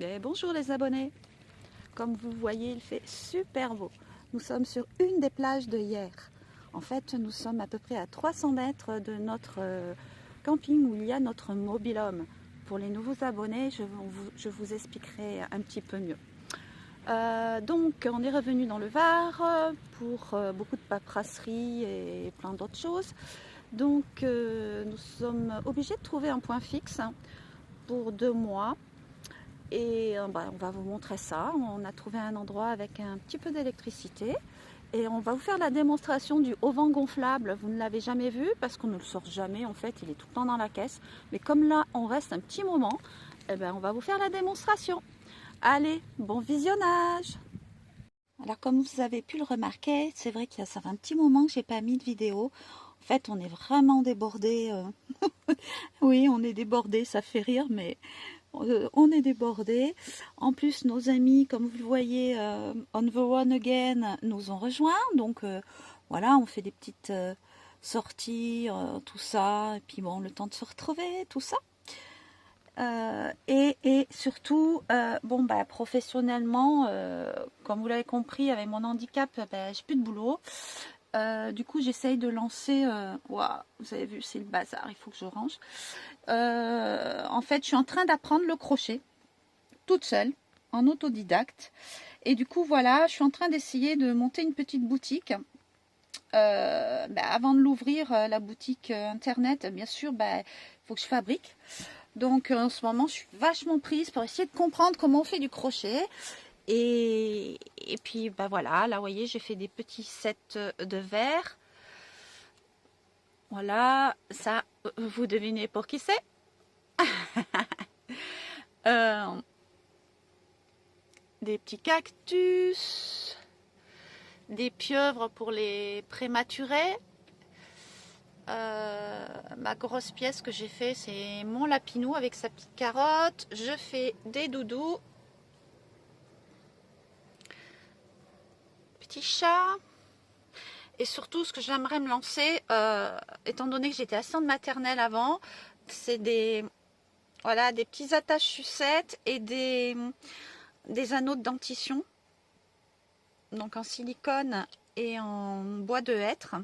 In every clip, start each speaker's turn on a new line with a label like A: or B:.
A: Et bonjour les abonnés. Comme vous voyez, il fait super beau. Nous sommes sur une des plages de Hyères. En fait, nous sommes à peu près à 300 mètres de notre camping où il y a notre mobil-home. Pour les nouveaux abonnés, je vous expliquerai un petit peu mieux. Donc, on est revenu dans le Var pour beaucoup de paperasserie et plein d'autres choses. Donc, nous sommes obligés de trouver un point fixe pour 2 mois. Et on va vous montrer ça. On a trouvé un endroit avec un petit peu d'électricité. Et on va vous faire la démonstration du haut-vent gonflable. Vous ne l'avez jamais vu parce qu'on ne le sort jamais. En fait, il est tout le temps dans la caisse. Mais comme là, on reste un petit moment, eh ben, on va vous faire la démonstration. Allez, bon visionnage! Alors comme vous avez pu le remarquer, c'est vrai qu'il y a ça fait un petit moment que j'ai pas mis de vidéo. En fait, on est vraiment débordé. Oui, on est débordé, ça fait rire, mais on est débordé. En plus, nos amis, comme vous le voyez, On the Run Again, nous ont rejoints. Donc voilà, on fait des petites sorties, tout ça. Et puis bon, le temps de se retrouver, tout ça. Et surtout, professionnellement, comme vous l'avez compris, avec mon handicap, j'ai plus de boulot. Du coup, j'essaye de lancer. Waouh, vous avez vu, c'est le bazar, il faut que je range. En fait, je suis en train d'apprendre le crochet toute seule, en autodidacte. Et du coup, voilà, je suis en train d'essayer de monter une petite boutique. Avant de l'ouvrir, la boutique internet, bien sûr, il faut que je fabrique. Donc en ce moment, je suis vachement prise pour essayer de comprendre comment on fait du crochet. Et puis voilà, là vous voyez, j'ai fait des petits sets de verre. Voilà, ça, vous devinez pour qui c'est. Des petits cactus, des pieuvres pour les prématurés. Ma grosse pièce que j'ai fait, c'est mon lapinou avec sa petite carotte. Je fais des doudous, petit chat. Et surtout, ce que j'aimerais me lancer, étant donné que j'étais assistante maternelle avant, c'est des petits attaches sucettes et des anneaux de dentition, donc en silicone et en bois de hêtre.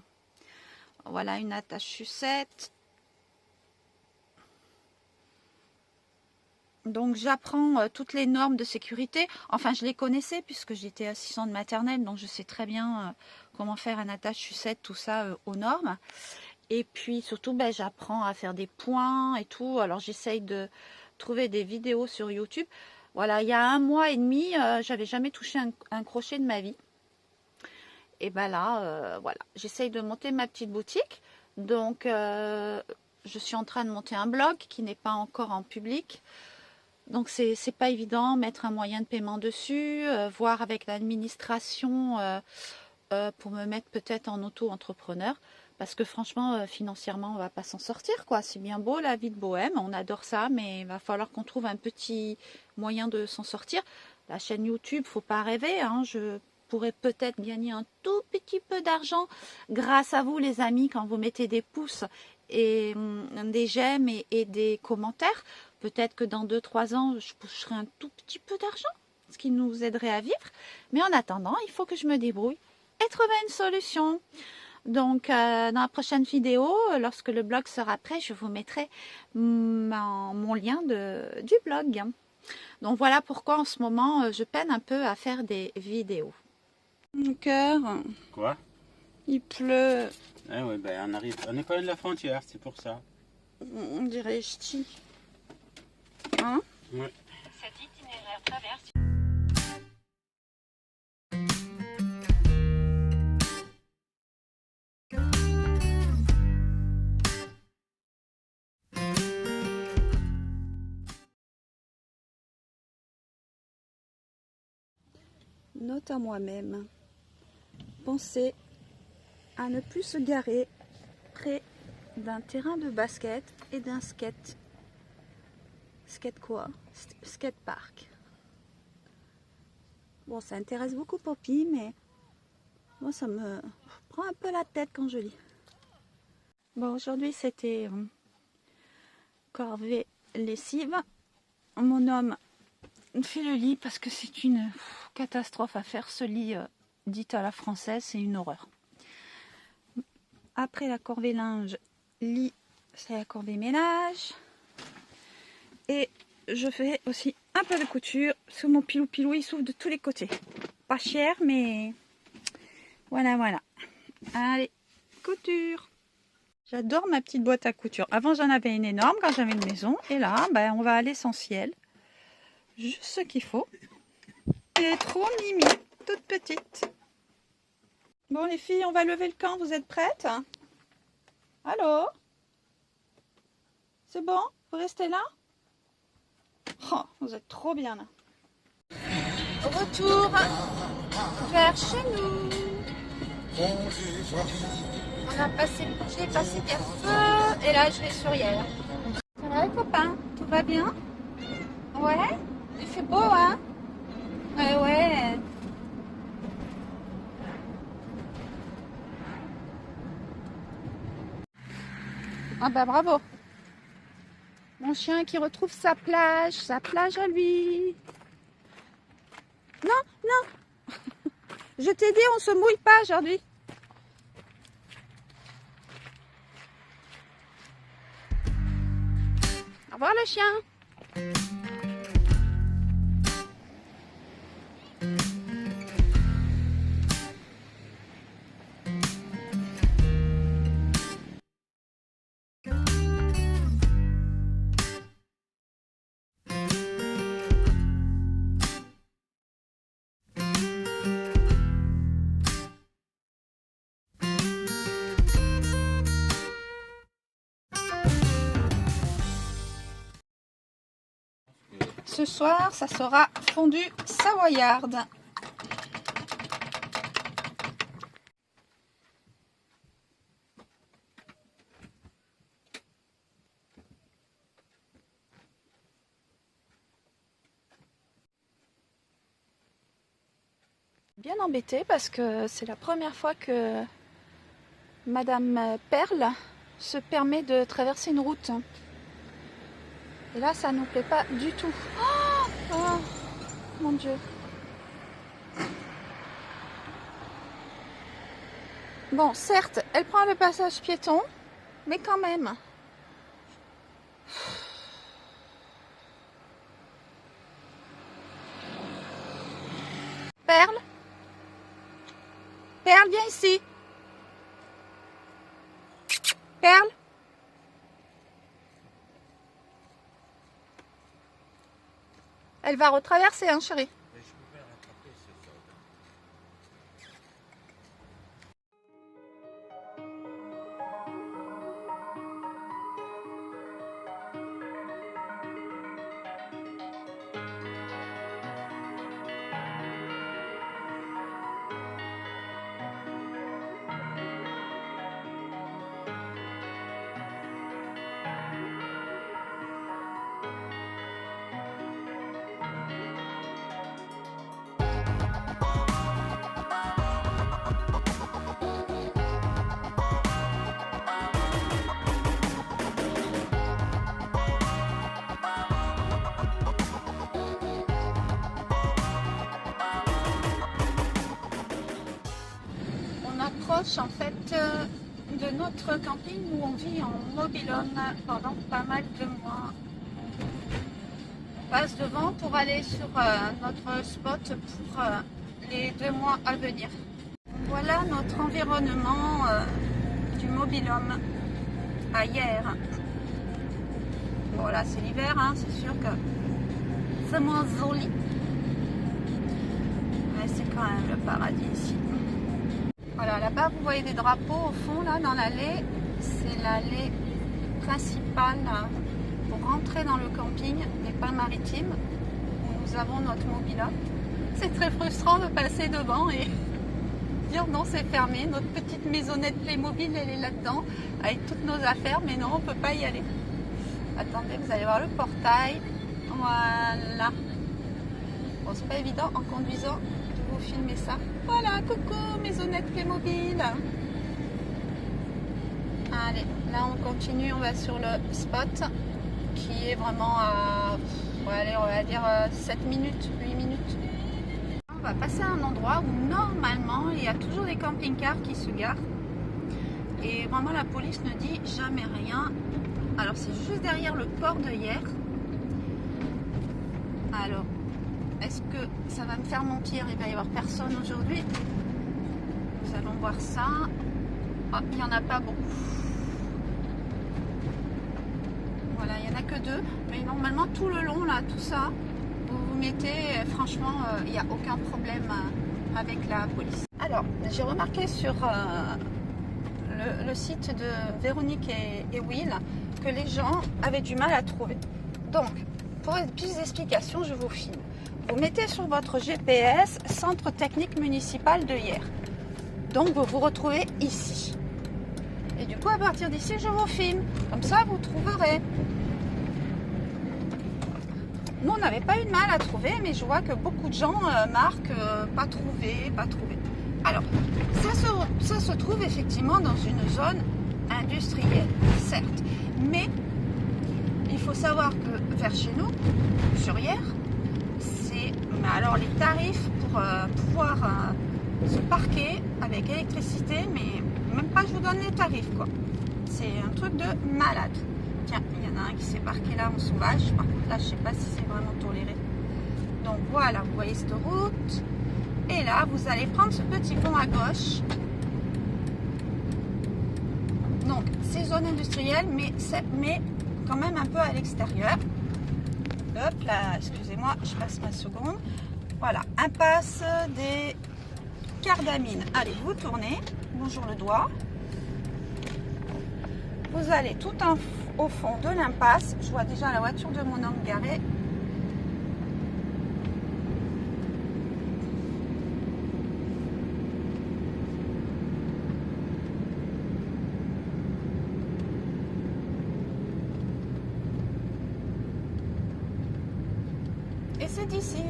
A: Voilà une attache sucette. Donc j'apprends toutes les normes de sécurité. Enfin, je les connaissais puisque j'étais assistante maternelle, donc je sais très bien comment faire un attache sucette, tout ça aux normes. Et puis surtout, j'apprends à faire des points et tout. Alors j'essaye de trouver des vidéos sur YouTube. Voilà, il y a 1 mois et demi, j'avais jamais touché un crochet de ma vie. Et là, voilà, j'essaye de monter ma petite boutique. Donc je suis en train de monter un blog qui n'est pas encore en public. Donc c'est pas évident, mettre un moyen de paiement dessus, voir avec l'administration pour me mettre peut-être en auto-entrepreneur. Parce que franchement, financièrement, on va pas s'en sortir, quoi. C'est bien beau la vie de bohème, on adore ça, mais il va falloir qu'on trouve un petit moyen de s'en sortir. La chaîne YouTube, faut pas rêver, hein. Je pourrais peut-être gagner un tout petit peu d'argent grâce à vous, les amis, quand vous mettez des pouces et des j'aime et des commentaires. Peut-être que dans 2-3 ans, je toucherai un tout petit peu d'argent, ce qui nous aiderait à vivre. Mais en attendant, il faut que je me débrouille et trouver une solution. Donc, dans la prochaine vidéo, lorsque le blog sera prêt, je vous mettrai mon lien du blog. Donc, voilà pourquoi en ce moment, je peine un peu à faire des vidéos. Mon cœur.
B: Quoi?
A: Il pleut.
B: Ah ouais, on arrive. On est pas loin de la frontière, c'est pour ça.
A: On dirait ch'ti. Hein?
B: Ouais.
C: Cet itinéraire traverse.
A: Note à moi-même. Pensez à ne plus se garer près d'un terrain de basket et d'un skate. Skate quoi? Skate park. Bon, ça intéresse beaucoup Poppy, mais moi ça me prend un peu la tête quand je lis. Bon, aujourd'hui c'était corvée lessive. Mon homme fait le lit parce que c'est une catastrophe à faire ce lit dit à la française, c'est une horreur. Après la corvée linge, lit, c'est la corvée ménage. Et je fais aussi un peu de couture sur mon pilou-pilou, il s'ouvre de tous les côtés. Pas cher, mais voilà, voilà. Allez, couture. J'adore ma petite boîte à couture. Avant, j'en avais une énorme quand j'avais une maison. Et là, ben, on va à l'essentiel. Juste ce qu'il faut. Elle est trop mimi, toute petite. Bon, les filles, on va lever le camp. Vous êtes prêtes? Allô? C'est bon? Vous restez là? Oh, vous êtes trop bien là. Retour vers chez nous. J'ai passé Carrefour et là je vais sur Yale. Ça va les copains? Tout va bien? Ouais? Il fait beau hein? Ouais ouais. Ah bah bravo. Mon chien qui retrouve sa plage à lui. Non, non. Je t'ai dit, on se mouille pas aujourd'hui. Au revoir le chien. Ce soir, ça sera fondu savoyarde. Bien embêtée parce que c'est la première fois que Madame Perle se permet de traverser une route. Et là, ça nous plaît pas du tout. Oh, oh mon Dieu. Bon, certes, elle prend le passage piéton, mais quand même. Perle? Perle, viens ici. Perle? Elle va retraverser, hein, chérie. En fait de notre camping où on vit en mobil-home pendant pas mal de mois. On passe devant pour aller sur notre spot pour les 2 mois à venir. Voilà notre environnement du mobil-home à hier. Bon là c'est l'hiver, hein, c'est sûr que c'est moins joli. Mais c'est quand même le paradis ici. Voilà, là-bas, vous voyez des drapeaux au fond, là, dans l'allée. C'est l'allée principale pour rentrer dans le camping des Pins Maritimes, où nous avons notre mobil-home. C'est très frustrant de passer devant et dire non, c'est fermé. Notre petite maisonnette Playmobil, elle est là-dedans, avec toutes nos affaires, mais non, on ne peut pas y aller. Attendez, vous allez voir le portail. Voilà. Bon, c'est pas évident en conduisant de vous filmer ça. Voilà, coucou, maisonnette Playmobil. Allez, là on continue, on va sur le spot qui est vraiment à aller, on va dire 7 minutes, 8 minutes. On va passer à un endroit où normalement il y a toujours des camping-cars qui se garent. Et vraiment la police ne dit jamais rien. Alors c'est juste derrière le port de Hyères. Alors, est-ce que ça va me faire mentir? Il va y avoir personne aujourd'hui. Nous allons voir ça. Oh, il n'y en a pas beaucoup. Voilà, il n'y en a que 2. Mais normalement, tout le long, là, tout ça, vous vous mettez, franchement, il n'y a aucun problème avec la police. Alors, j'ai remarqué sur le site de Véronique et Will que les gens avaient du mal à trouver. Donc, pour plus d'explications, je vous filme. Vous mettez sur votre GPS Centre technique municipal de Hyères. Donc, vous vous retrouvez ici. Et du coup, à partir d'ici, je vous filme. Comme ça, vous trouverez. Nous, on n'avait pas eu de mal à trouver, mais je vois que beaucoup de gens marquent pas trouvé, pas trouvé. Alors, ça se trouve effectivement dans une zone industrielle, certes. Mais il faut savoir que vers chez nous, sur Hyères, c'est... Alors, les tarifs pour pouvoir se parquer avec électricité, mais même pas je vous donne les tarifs, quoi. C'est un truc de malade. Tiens, il y en a un qui s'est parqué là en sauvage. Par contre, là, je sais pas si c'est vraiment toléré. Donc voilà, vous voyez cette route. Et là, vous allez prendre ce petit pont à gauche. Donc, c'est zone industrielle, mais quand même un peu à l'extérieur. Hop là, excusez-moi, je passe ma seconde. Voilà, impasse des Cardamines. Allez, vous tournez. Bonjour le doigt. Vous allez tout au fond de l'impasse. Je vois déjà la voiture de mon homme garée. Et c'est d'ici.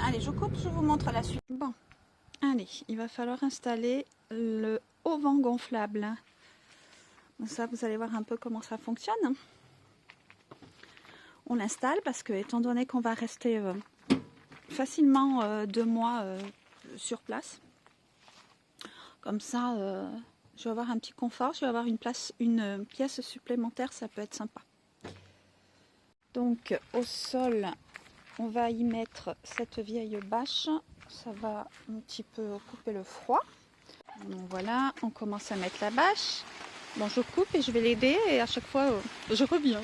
A: Allez, je coupe, je vous montre la suite. Bon, allez, il va falloir installer le haut-vent gonflable. Ça, vous allez voir un peu comment ça fonctionne. On l'installe parce que, étant donné qu'on va rester facilement 2 mois sur place, comme ça, je vais avoir un petit confort, je vais avoir une pièce supplémentaire, ça peut être sympa. Donc, au sol, on va y mettre cette vieille bâche. Ça va un petit peu couper le froid. Donc voilà, on commence à mettre la bâche. Bon, je coupe et je vais l'aider et à chaque fois, je reviens.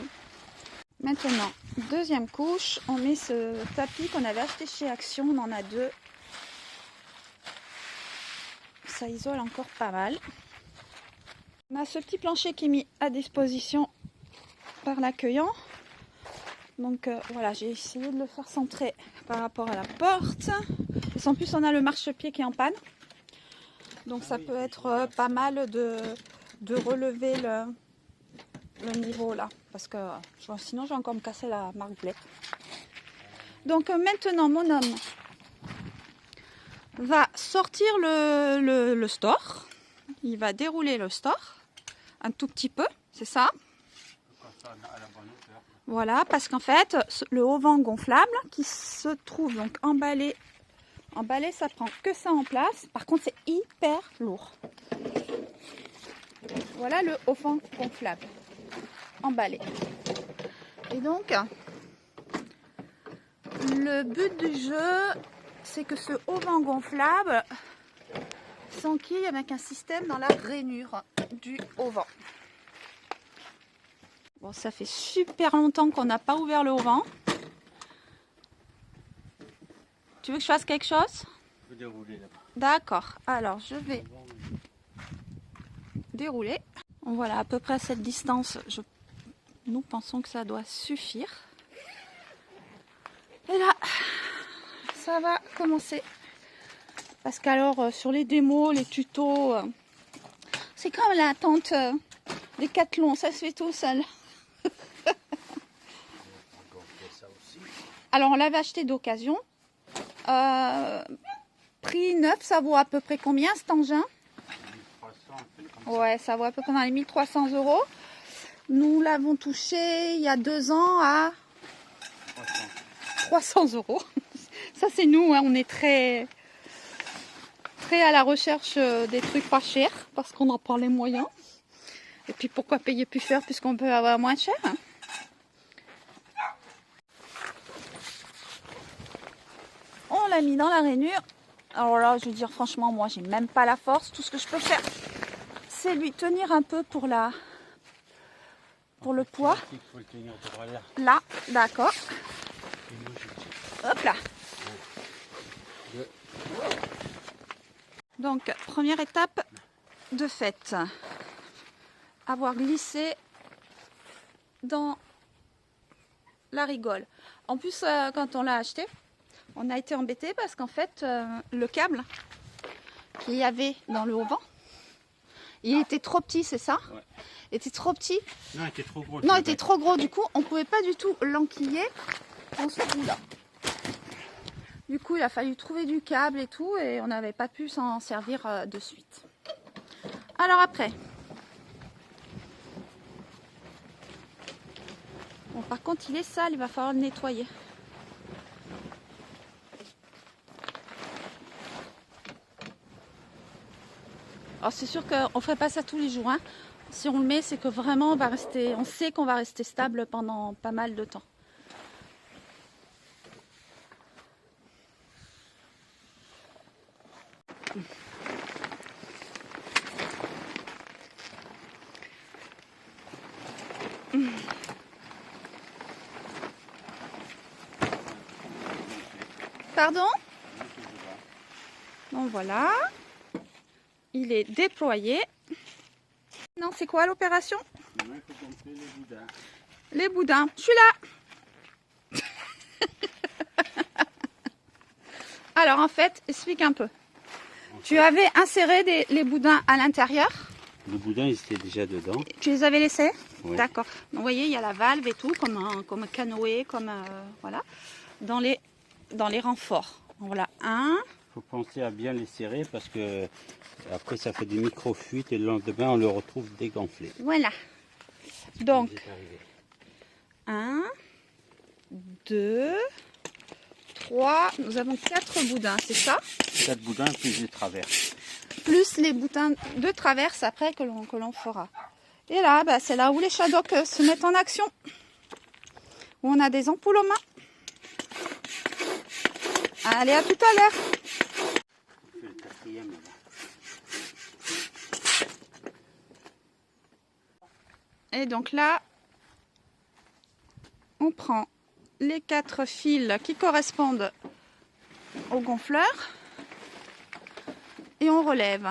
A: Maintenant, deuxième couche, on met ce tapis qu'on avait acheté chez Action. On en a 2. Ça isole encore pas mal. On a ce petit plancher qui est mis à disposition par l'accueillant. Donc voilà, j'ai essayé de le faire centrer par rapport à la porte. Et en plus, on a le marchepied qui est en panne. Donc ça peut être pas mal de relever le niveau là. Parce que sinon, je vais encore me casser la marque-blette. Donc maintenant, mon homme va sortir le store. Il va dérouler le store un tout petit peu, c'est ça. Voilà, parce qu'en fait, le haut-vent gonflable qui se trouve donc emballé, ça prend que ça en place. Par contre, c'est hyper lourd. Voilà le haut-vent gonflable emballé. Et donc, le but du jeu, c'est que ce haut-vent gonflable s'enquille avec un système dans la rainure du haut-vent. Bon, ça fait super longtemps qu'on n'a pas ouvert le haut-vent. Tu veux que je fasse quelque chose?
B: Je vais dérouler là-bas.
A: D'accord. Alors, je vais dérouler. Voilà, à peu près à cette distance, nous pensons que ça doit suffire. Et là, ça va commencer. Parce qu'alors, sur les démos, les tutos, c'est comme la tente Décathlon, ça se fait tout seul. Alors, on l'avait acheté d'occasion. Prix neuf, ça vaut à peu près combien cet engin?
B: 1300,
A: Ouais, ça vaut à peu près dans les 1300 €. Nous l'avons touché il y a 2 ans à 300 €. Ça c'est nous, hein, on est très à la recherche des trucs pas chers parce qu'on n'a pas les moyens. Et puis pourquoi payer plus cher puisqu'on peut avoir moins cher, hein. On l'a mis dans la rainure. Alors là, je veux dire franchement, moi j'ai même pas la force. Tout ce que je peux faire, c'est lui tenir un peu pour le poids.
B: Il faut le tenir droit là.
A: Là, d'accord. Hop là. Donc, première étape de fait. Avoir glissé dans la rigole. En plus, quand on l'a acheté, on a été embêté parce qu'en fait, le câble qu'il y avait dans le haut-vent, il était trop petit, c'est ça?
B: Ouais.
A: Il était trop petit.
B: Non, il était trop gros.
A: Non, il était trop gros. Du coup, on ne pouvait pas du tout l'enquiller dans ce bout-là. Du coup, il a fallu trouver du câble et tout, et on n'avait pas pu s'en servir de suite. Alors après. Bon, par contre, il est sale, il va falloir le nettoyer. Alors c'est sûr qu'on ne ferait pas ça tous les jours, hein. Si on le met, c'est que vraiment on sait qu'on va rester stable pendant pas mal de temps. Pardon? Bon voilà. Il est déployé. Non, c'est quoi l'opération?
B: Il faut gonfler les boudins.
A: Les boudins. Je suis là. Alors en fait, explique un peu. Tu avais inséré les boudins à l'intérieur.
B: Les boudins, ils étaient déjà dedans.
A: Tu les avais laissés?
B: Oui.
A: D'accord. Vous voyez, il y a la valve et tout, comme un canoë, voilà, dans les renforts. Voilà, un.
B: Il faut penser à bien les serrer parce que après ça fait des micro-fuites et le lendemain on le retrouve dégonflé.
A: Voilà. Donc, 1, 2, 3, nous avons 4 boudins, c'est ça?
B: 4 boudins plus les traverses.
A: Plus les boudins de traverse après que l'on fera. Et là, bah, c'est là où les shadocks se mettent en action. Où on a des ampoules aux mains. Allez, à tout à l'heure.
B: Le quatrième, là.
A: Et donc là, on prend les 4 fils qui correspondent au gonfleur et on relève.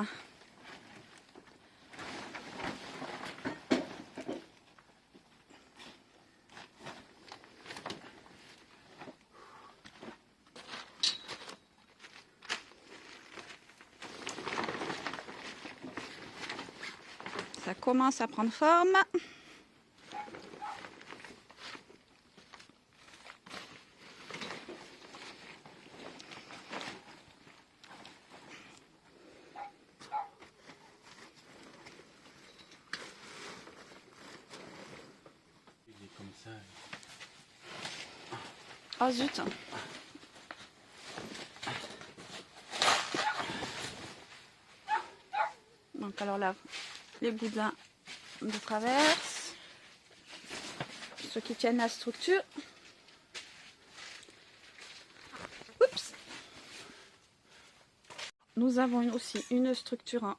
A: Ça commence à prendre forme.
B: Il est comme ça.
A: Oh zut! Donc alors là, les boudins de traverse, ceux qui tiennent la structure. Oups! Nous avons aussi une structure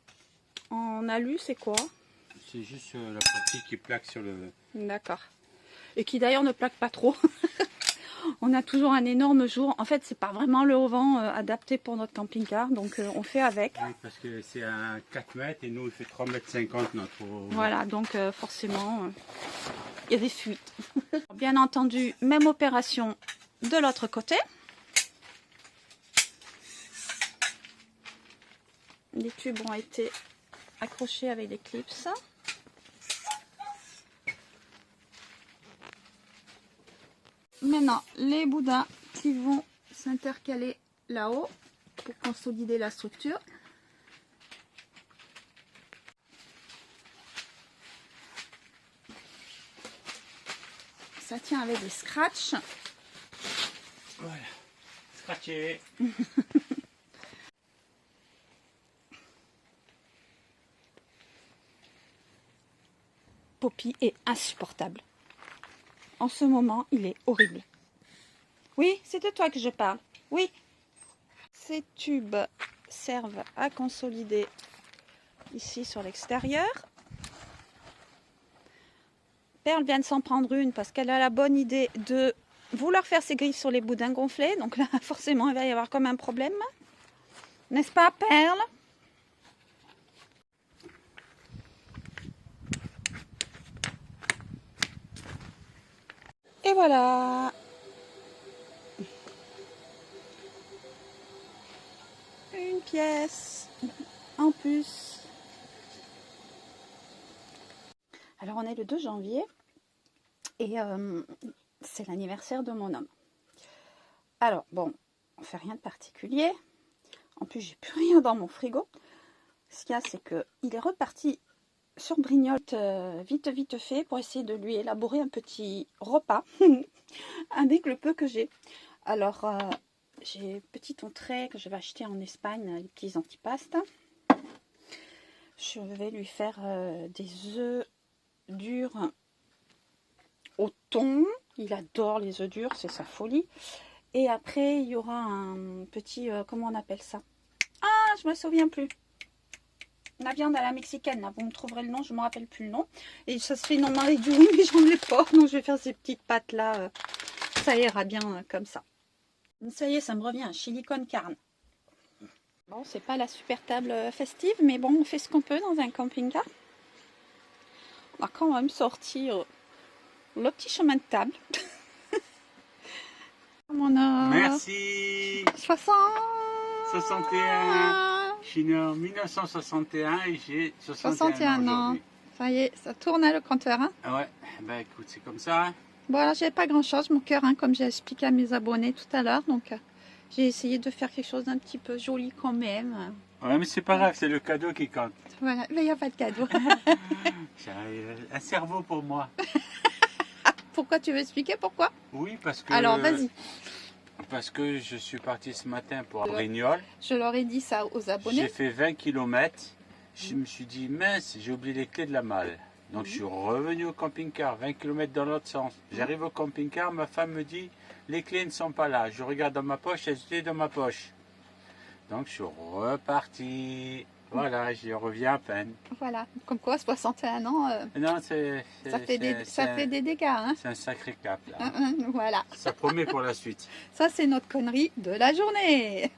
A: en alu, c'est quoi?
B: C'est juste la partie qui plaque sur le...
A: D'accord. Et qui d'ailleurs ne plaque pas trop. On a toujours un énorme jour. En fait, c'est pas vraiment le haut-vent adapté pour notre camping-car, donc on fait avec.
B: Oui, parce que c'est un 4 mètres et nous il fait 3,50 m notre...
A: Voilà, donc forcément, il y a des fuites. Bien entendu, même opération de l'autre côté. Les tubes ont été accrochés avec des clips. Maintenant, les boudins qui vont s'intercaler là-haut pour consolider la structure. Ça tient avec des scratchs.
B: scratché.
A: Poppy est insupportable. En ce moment, il est horrible. Oui, c'est de toi que je parle. Oui. Ces tubes servent à consolider ici sur l'extérieur. Perle vient de s'en prendre une parce qu'elle a la bonne idée de vouloir faire ses griffes sur les boudins gonflés. Donc là, forcément, il va y avoir comme un problème. N'est-ce pas, Perle? Et voilà. Une pièce en plus. Alors on est le 2 janvier et c'est l'anniversaire de mon homme. Alors bon, on fait rien de particulier. En plus j'ai plus rien dans mon frigo. Ce qu'il y a, c'est qu'il est reparti sur Brignoles vite fait pour essayer de lui élaborer un petit repas avec le peu que j'ai. Alors j'ai petit entrée que je vais acheter en Espagne, les petits antipastes. Je vais lui faire des œufs durs au thon. Il adore les œufs durs, c'est sa folie. Et après, il y aura un petit, comment on appelle ça? Ah, je me souviens plus. La viande à la mexicaine, là, vous me trouverez le nom, je ne me rappelle plus le nom. Et ça se fait normalement avec du riz, mais j'en ai pas. Donc je vais faire ces petites pâtes là. Ça ira bien comme ça. Ça y est, ça me revient, chili con carne. Bon, c'est pas la super table festive, mais bon, on fait ce qu'on peut dans un camping-car. On va quand même sortir le petit chemin de table. On a
B: Merci. 61. Je suis né en 1961 et j'ai 61 ans
A: ans.
B: aujourd'hui.
A: Ça y est, ça tourne le compteur. Hein.
B: Ah ouais, bah écoute, c'est comme ça. Hein.
A: Bon, alors j'ai pas grand chose, mon cœur, hein, comme j'ai expliqué à mes abonnés tout à l'heure. Donc j'ai essayé de faire quelque chose d'un petit peu joli quand même.
B: Ouais, mais c'est pas grave, c'est le cadeau qui compte.
A: Voilà, mais il n'y a pas de cadeau.
B: J'ai un cerveau pour moi.
A: Pourquoi tu veux expliquer pourquoi?
B: Oui, parce que.
A: Alors vas-y.
B: Parce que je suis parti ce matin pour Brignoles.
A: Je leur ai dit ça aux
B: J'ai
A: abonnés.
B: fait 20 km. Je me suis dit, mince, j'ai oublié les clés de la malle. Donc je suis revenu au camping-car, 20 km dans l'autre sens. J'arrive au camping-car, ma femme me dit, les clés ne sont pas là. Je regarde dans ma poche, elles étaient dans ma poche. Donc je suis reparti. Voilà, j'y reviens à peine.
A: Voilà, comme quoi 61 ans,
B: Non,
A: ça fait des dégâts. Hein.
B: C'est un sacré cap là.
A: Voilà,
B: Ça promet pour la suite.
A: ça c'est notre connerie de la journée.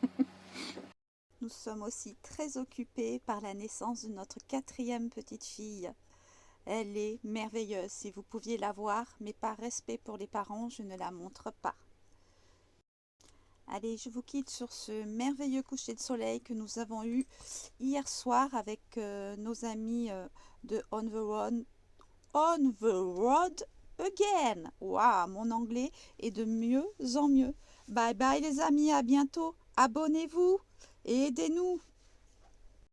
A: Nous sommes aussi très occupés par la naissance de notre 4e petite fille. Elle est merveilleuse, si vous pouviez la voir, mais par respect pour les parents, je ne la montre pas. Allez, je vous quitte sur ce merveilleux coucher de soleil que nous avons eu hier soir avec nos amis de On the Road Again. Waouh, mon anglais est de mieux en mieux. Bye bye les amis, à bientôt. Abonnez-vous et aidez-nous.